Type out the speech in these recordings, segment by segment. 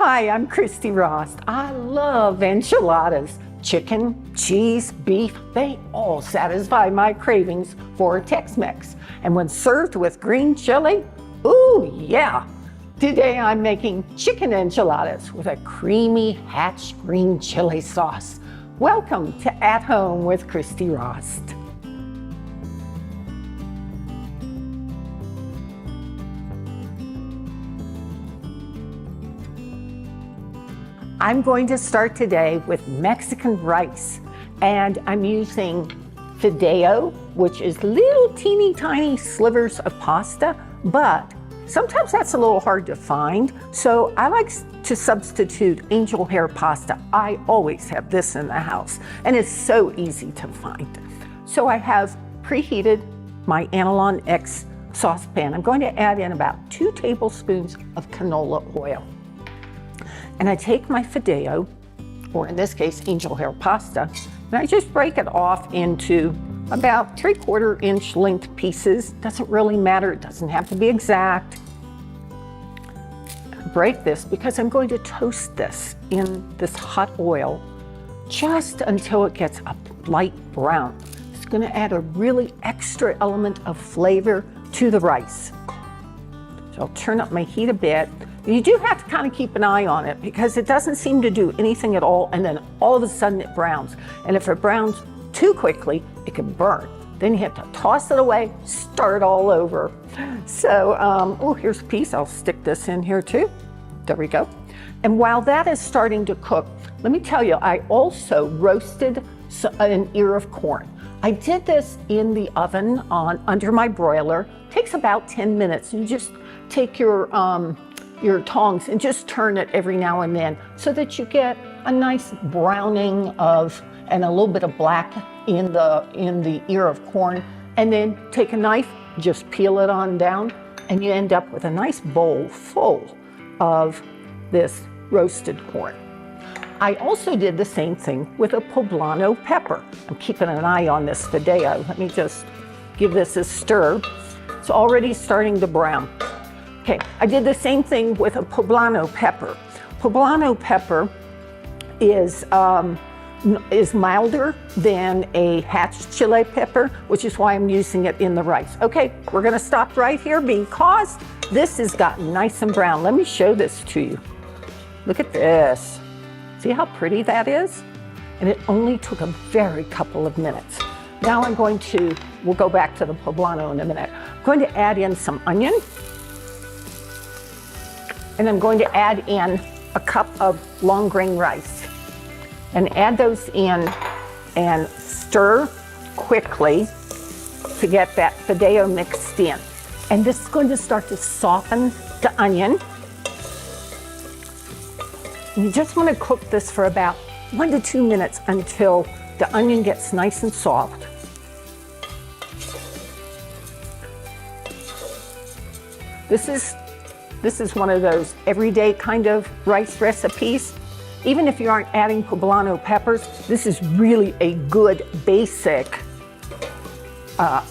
Hi, I'm Christy Rost. I love enchiladas. Chicken, cheese, beef, they all satisfy my cravings for Tex-Mex. And when served with green chili, ooh yeah. Today I'm making chicken enchiladas with a creamy Hatch green chili sauce. Welcome to At Home with Christy Rost. I'm going to start today with Mexican rice, and I'm using fideo, which is little teeny tiny slivers of pasta, but sometimes that's a little hard to find, so I like to substitute angel hair pasta. I always have this in the house, and it's so easy to find. So I have preheated my Analon X saucepan. I'm going to add in about 2 tablespoons of canola oil. And I take my fideo, or in this case, angel hair pasta, and I just break it off into about 3/4 inch length pieces. Doesn't really matter, it doesn't have to be exact. Break this because I'm going to toast this in this hot oil just until it gets a light brown. It's gonna add a really extra element of flavor to the rice. So I'll turn up my heat a bit. You do have to kind of keep an eye on it because it doesn't seem to do anything at all, and then all of a sudden it browns. And if it browns too quickly, it can burn. Then you have to toss it away, start all over. So, oh, here's a piece. I'll stick this in here too. There we go. And while that is starting to cook, let me tell you, I also roasted an ear of corn. I did this in the oven under my broiler. It takes about 10 minutes. You just take your tongs and just turn it every now and then so that you get a nice browning and a little bit of black in the ear of corn. And then take a knife, just peel it on down, and you end up with a nice bowl full of this roasted corn. I also did the same thing with a poblano pepper. I'm keeping an eye on this fideo. Let me just give this a stir. It's already starting to brown. Okay, I did the same thing with a poblano pepper. Poblano pepper is milder than a Hatch chili pepper, which is why I'm using it in the rice. Okay, we're gonna stop right here because this has gotten nice and brown. Let me show this to you. Look at this. See how pretty that is? And it only took a very couple of minutes. Now we'll go back to the poblano in a minute. I'm going to add in some onion. And I'm going to add in a cup of long grain rice and add those in and stir quickly to get that fideo mixed in. And this is going to start to soften the onion. And you just want to cook this for about 1 to 2 minutes until the onion gets nice and soft. This is one of those everyday kind of rice recipes. Even if you aren't adding poblano peppers, this is really a good basic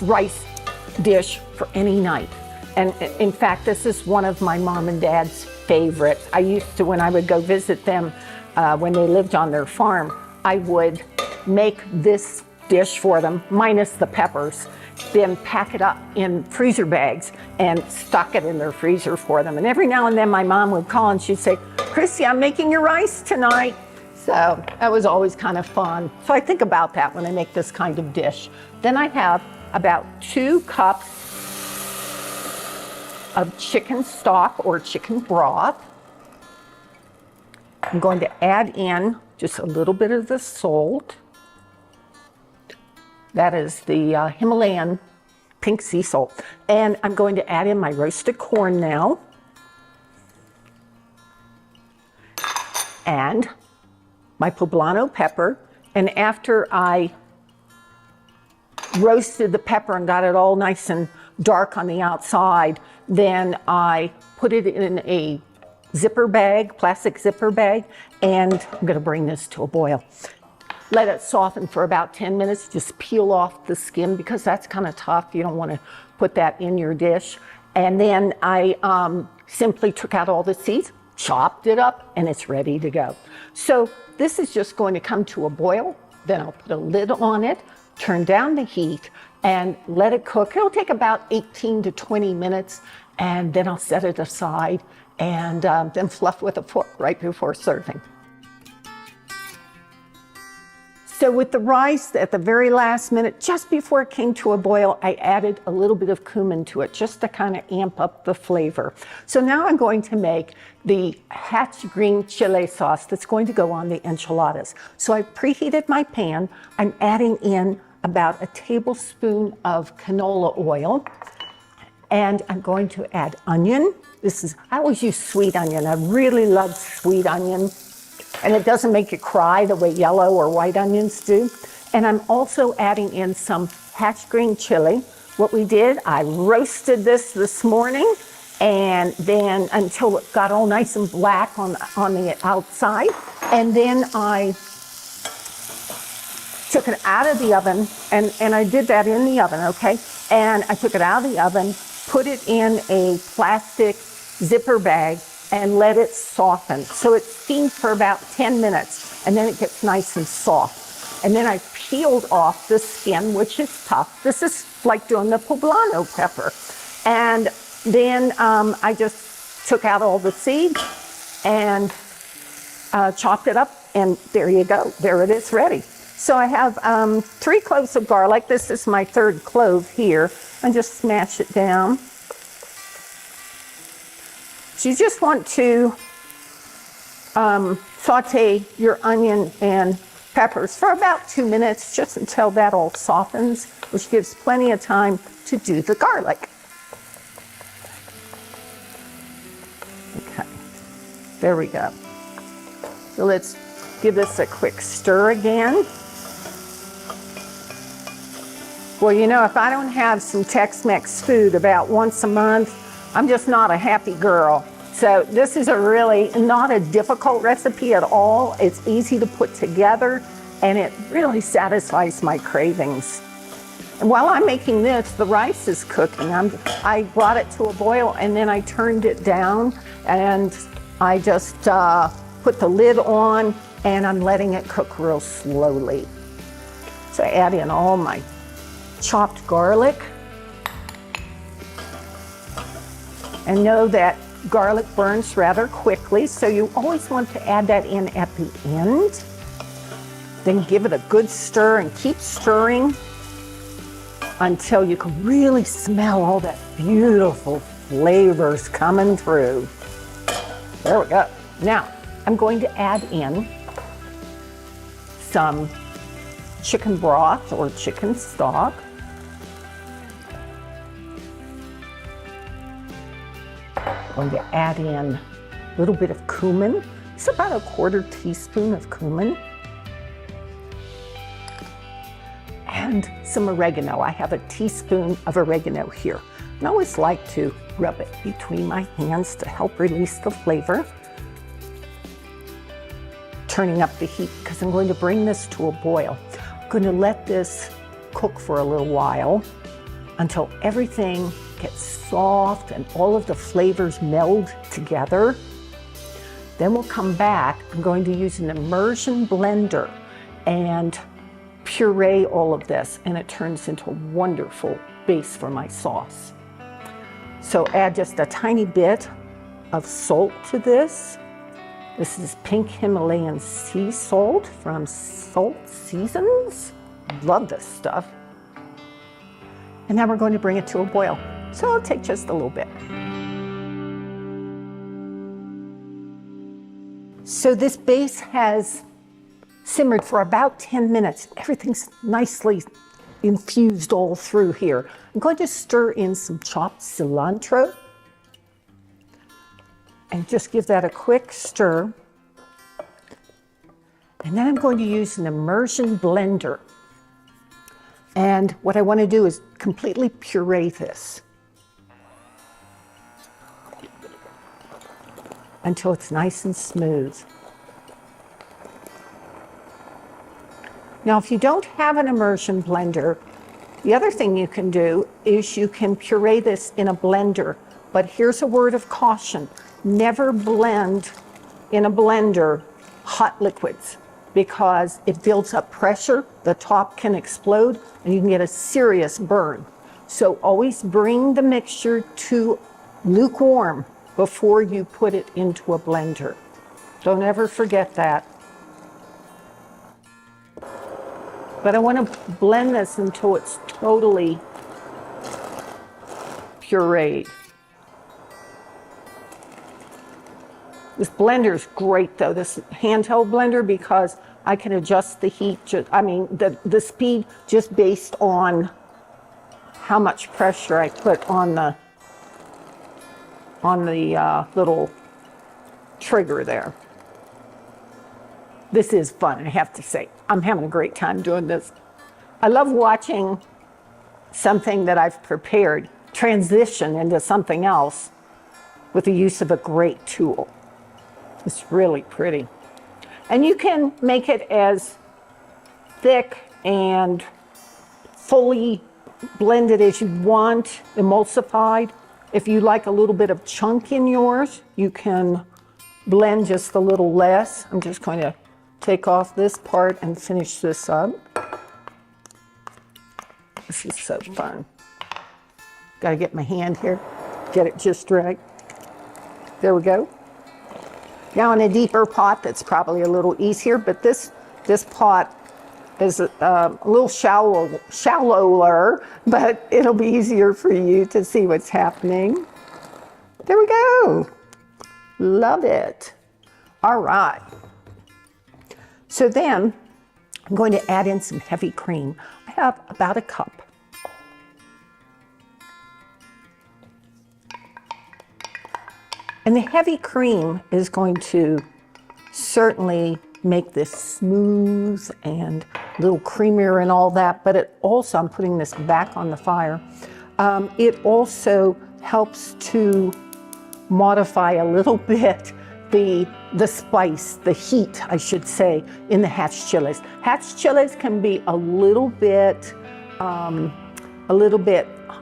rice dish for any night. And in fact, this is one of my mom and dad's favorites. I used to, when I would go visit them when they lived on their farm, I would make this dish for them, minus the peppers, then pack it up in freezer bags and stock it in their freezer for them. And every now and then my mom would call and she'd say, "Christy, I'm making your rice tonight." So that was always kind of fun. So I think about that when I make this kind of dish. Then I have about 2 cups of chicken stock or chicken broth. I'm going to add in just a little bit of the salt. That is the Himalayan pink sea salt. And I'm going to add in my roasted corn now. And my poblano pepper. And after I roasted the pepper and got it all nice and dark on the outside, then I put it in a zipper bag, plastic zipper bag, and I'm gonna bring this to a boil. Let it soften for about 10 minutes. Just peel off the skin because that's kind of tough. You don't want to put that in your dish. And then I simply took out all the seeds, chopped it up, and it's ready to go. So this is just going to come to a boil. Then I'll put a lid on it, turn down the heat, and let it cook. It'll take about 18 to 20 minutes, and then I'll set it aside and then fluff with a fork right before serving. So with the rice, at the very last minute, just before it came to a boil, I added a little bit of cumin to it just to kind of amp up the flavor. So now I'm going to make the hatch green chile sauce that's going to go on the enchiladas. So I've preheated my pan. I'm adding in about a tablespoon of canola oil, and I'm going to add onion. I always use sweet onion. I really love sweet onion. And it doesn't make you cry the way yellow or white onions do. And I'm also adding in some hatch green chili. What we did, I roasted this morning, and then until it got all nice and black on the outside. And then I took it out of the oven, and I did that in the oven, okay? And I took it out of the oven, put it in a plastic zipper bag, and let it soften. So it steamed for about 10 minutes, and then it gets nice and soft. And then I peeled off the skin, which is tough. This is like doing the poblano pepper. And then I just took out all the seeds and chopped it up, and there you go. There it is, ready. So I have 3 cloves of garlic. This is my 3rd clove here. And just smash it down. So you just want to saute your onion and peppers for about 2 minutes, just until that all softens, which gives plenty of time to do the garlic. Okay, there we go. So let's give this a quick stir again. Well, you know, if I don't have some Tex-Mex food about once a month, I'm just not a happy girl. So this is a really not a difficult recipe at all. It's easy to put together, and it really satisfies my cravings. And while I'm making this, the rice is cooking. I brought it to a boil, and then I turned it down, and I just put the lid on, and I'm letting it cook real slowly. So I add in all my chopped garlic. And know that garlic burns rather quickly, so you always want to add that in at the end. Then give it a good stir and keep stirring until you can really smell all that beautiful flavors coming through. There we go. Now, I'm going to add in some chicken broth or chicken stock. I'm going to add in a little bit of cumin. It's about a 1/4 teaspoon of cumin. And some oregano. I have a teaspoon of oregano here. And I always like to rub it between my hands to help release the flavor. Turning up the heat because I'm going to bring this to a boil. I'm going to let this cook for a little while until everything gets soft and all of the flavors meld together. Then we'll come back. I'm going to use an immersion blender and puree all of this, and it turns into a wonderful base for my sauce. So add just a tiny bit of salt to this. This is pink Himalayan sea salt from Salt Seasons. Love this stuff. And now we're going to bring it to a boil. So it'll take just a little bit. So this base has simmered for about 10 minutes. Everything's nicely infused all through here. I'm going to stir in some chopped cilantro and just give that a quick stir. And then I'm going to use an immersion blender. And what I want to do is completely puree this until it's nice and smooth. Now, if you don't have an immersion blender, the other thing you can do is you can puree this in a blender. But here's a word of caution. never blend in a blender hot liquids because it builds up pressure, the top can explode, and you can get a serious burn. So always bring the mixture to lukewarm before you put it into a blender. Don't ever forget that. But I want to blend this until it's totally pureed. This blender is great though, this handheld blender, because I can adjust the heat, the speed just based on how much pressure I put on the little trigger there. This is fun, I have to say. I'm having a great time doing this. I love watching something that I've prepared transition into something else with the use of a great tool. It's really pretty. And you can make it as thick and fully blended as you want, emulsified. If you like a little bit of chunk in yours, you can blend just a little less. I'm just going to take off this part and finish this up. This is so fun. Got to get my hand here, get it just right. There we go. Now in a deeper pot, that's probably a little easier, but this pot is a little shallower, but it'll be easier for you to see what's happening. There we go. Love it. All right. So then I'm going to add in some heavy cream. I have about a cup. And the heavy cream is going to certainly make this smooth and a little creamier and all that, but it also, I'm putting this back on the fire, it also helps to modify a little bit the spice, the heat, I should say, in the hatch chilies. Hatch chilies can be a little bit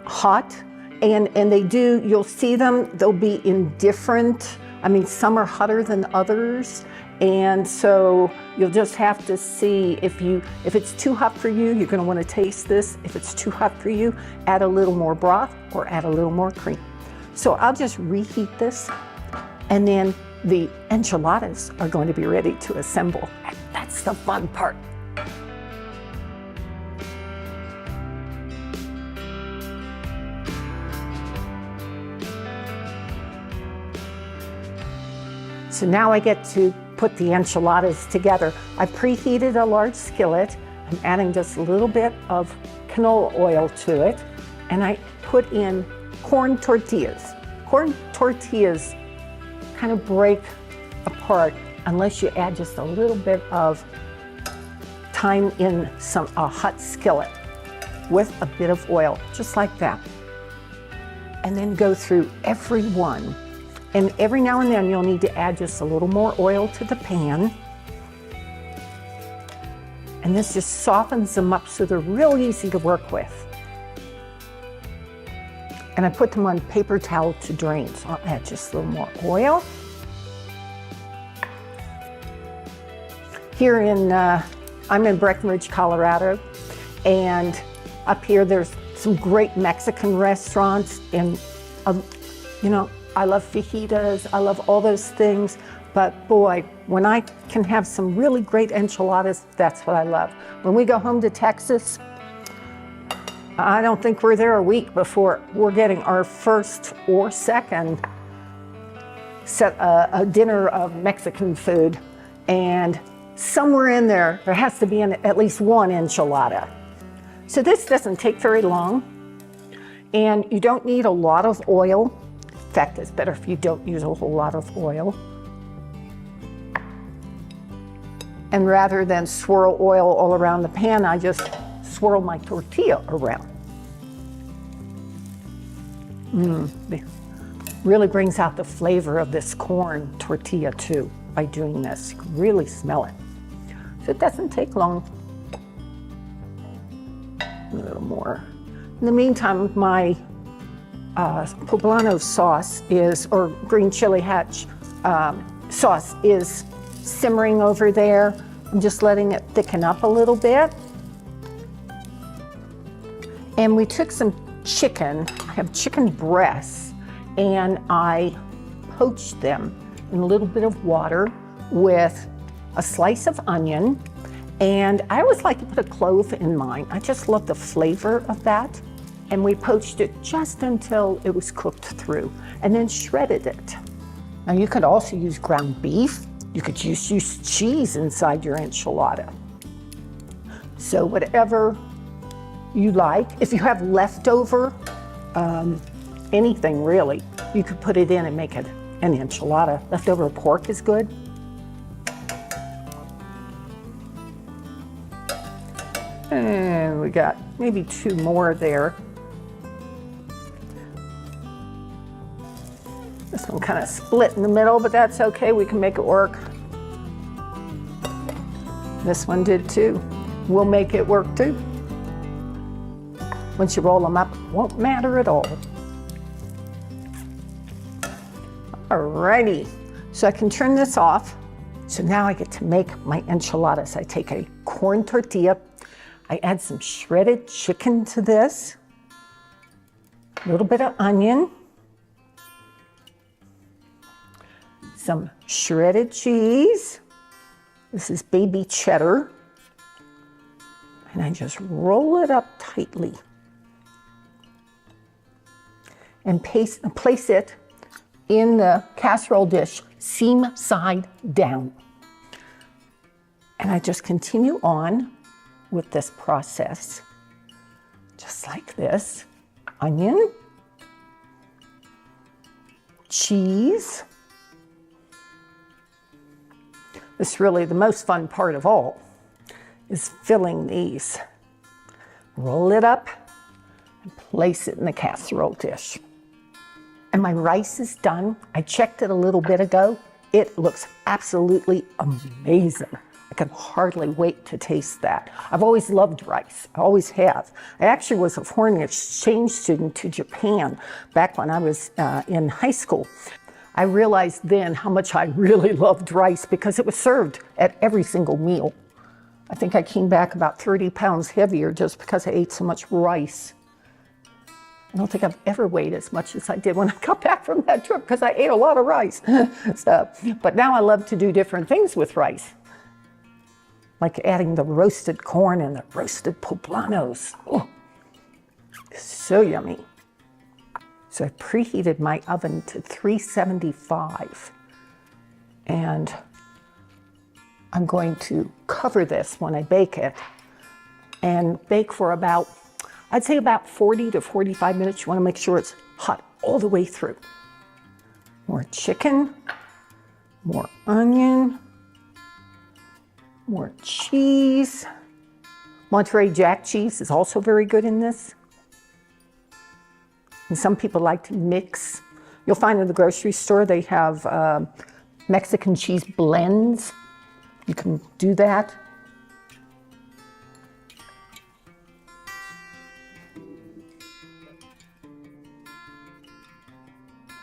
hot, and they do, you'll see them, they'll be in different, some are hotter than others, and so you'll just have to see if it's too hot for you, you're gonna wanna taste this. If it's too hot for you, add a little more broth or add a little more cream. So I'll just reheat this, and then the enchiladas are going to be ready to assemble. And that's the fun part. So now I get to put the enchiladas together. I preheated a large skillet. I'm adding just a little bit of canola oil to it, and I put in corn tortillas. Corn tortillas kind of break apart unless you add just a little bit of time in a hot skillet with a bit of oil, just like that. And then go through every one. And every now and then you'll need to add just a little more oil to the pan. And this just softens them up so they're real easy to work with. And I put them on paper towel to drain. So I'll add just a little more oil. Here I'm in Breckenridge, Colorado, and up here there's some great Mexican restaurants, and I love fajitas, I love all those things, but boy, when I can have some really great enchiladas, that's what I love. When we go home to Texas, I don't think we're there a week before we're getting our first or second a dinner of Mexican food, and somewhere in there has to be at least one enchilada. So this doesn't take very long, and you don't need a lot of oil. In fact, it's better if you don't use a whole lot of oil. And rather than swirl oil all around the pan, I just swirl my tortilla around. It really brings out the flavor of this corn tortilla too by doing this. You can really smell it. So it doesn't take long. A little more. In the meantime, my poblano sauce is, or green chili hatch sauce is simmering over there. I'm just letting it thicken up a little bit. And we took some chicken. I have chicken breasts, and I poached them in a little bit of water with a slice of onion. And I always like to put a clove in mine. I just love the flavor of that. And we poached it just until it was cooked through, and then shredded it. Now you could also use ground beef. You could use cheese inside your enchilada. So whatever you like. If you have leftover, anything really, you could put it in and make it an enchilada. Leftover pork is good. And we got maybe 2 more there. This one kind of split in the middle, but that's okay, we can make it work. This one did too. We'll make it work too. Once you roll them up, it won't matter at all. Alrighty, so I can turn this off. So now I get to make my enchiladas. I take a corn tortilla, I add some shredded chicken to this, a little bit of onion, some shredded cheese. This is baby cheddar. And I just roll it up tightly and place it in the casserole dish, seam side down. And I just continue on with this process, just like this. Onion, cheese. This is really the most fun part of all, is filling these. Roll it up and place it in the casserole dish. And my rice is done. I checked it a little bit ago. It looks absolutely amazing. I can hardly wait to taste that. I've always loved rice, I always have. I actually was a foreign exchange student to Japan back when I was in high school. I realized then how much I really loved rice because it was served at every single meal. I think I came back about 30 pounds heavier just because I ate so much rice. I don't think I've ever weighed as much as I did when I got back from that trip because I ate a lot of rice. But now I love to do different things with rice, like adding the roasted corn and the roasted poblanos. Oh, so yummy. So I preheated my oven to 375, and I'm going to cover this when I bake it and bake for about, I'd say about 40 to 45 minutes. You want to make sure it's hot all the way through. More chicken, more onion, more cheese. Monterey Jack cheese is also very good in this. And some people like to mix. You'll find in the grocery store they have Mexican cheese blends. You can do that.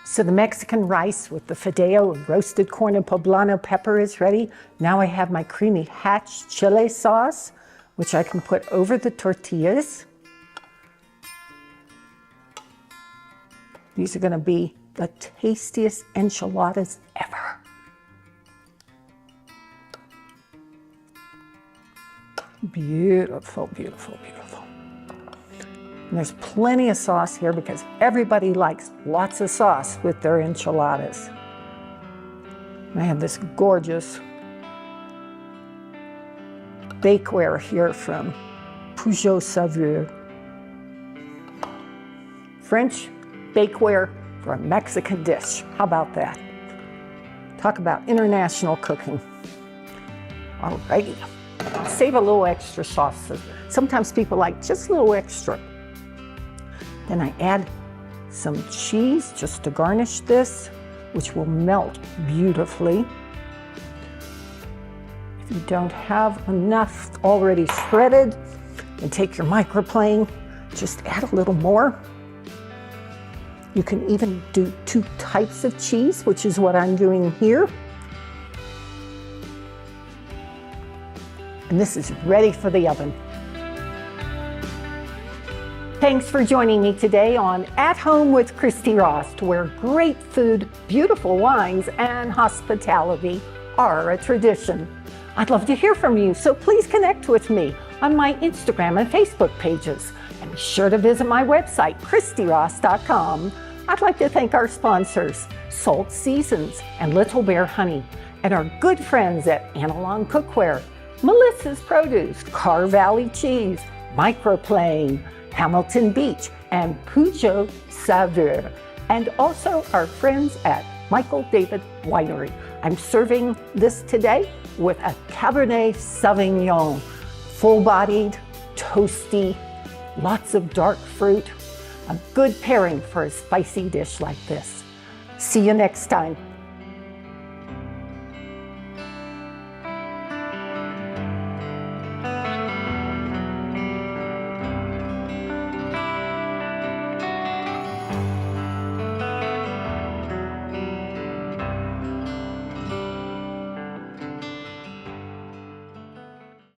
So the Mexican rice with the fideo and roasted corn and poblano pepper is ready. Now I have my creamy hatch chile sauce, which I can put over the tortillas. These are gonna be the tastiest enchiladas ever. Beautiful, beautiful, beautiful. And there's plenty of sauce here because everybody likes lots of sauce with their enchiladas. And I have this gorgeous bakeware here from Peugeot Saveur. French bakeware for a Mexican dish. How about that? Talk about international cooking. Alrighty. I'll save a little extra sauce. Sometimes people like just a little extra. Then I add some cheese just to garnish this, which will melt beautifully. If you don't have enough already shredded, then take your microplane, just add a little more. You can even do 2 types of cheese, which is what I'm doing here. And this is ready for the oven. Thanks for joining me today on At Home with Christy Rost, where great food, beautiful wines, and hospitality are a tradition. I'd love to hear from you, so please connect with me on my Instagram and Facebook pages. And be sure to visit my website, ChristyRost.com. I'd like to thank our sponsors, Salt Seasons and Little Bear Honey, and our good friends at Analon Cookware, Melissa's Produce, Car Valley Cheese, Microplane, Hamilton Beach, and Peugeot Saveur, and also our friends at Michael David Winery. I'm serving this today with a Cabernet Sauvignon, full-bodied, toasty, lots of dark fruit, a good pairing for a spicy dish like this. See you next time.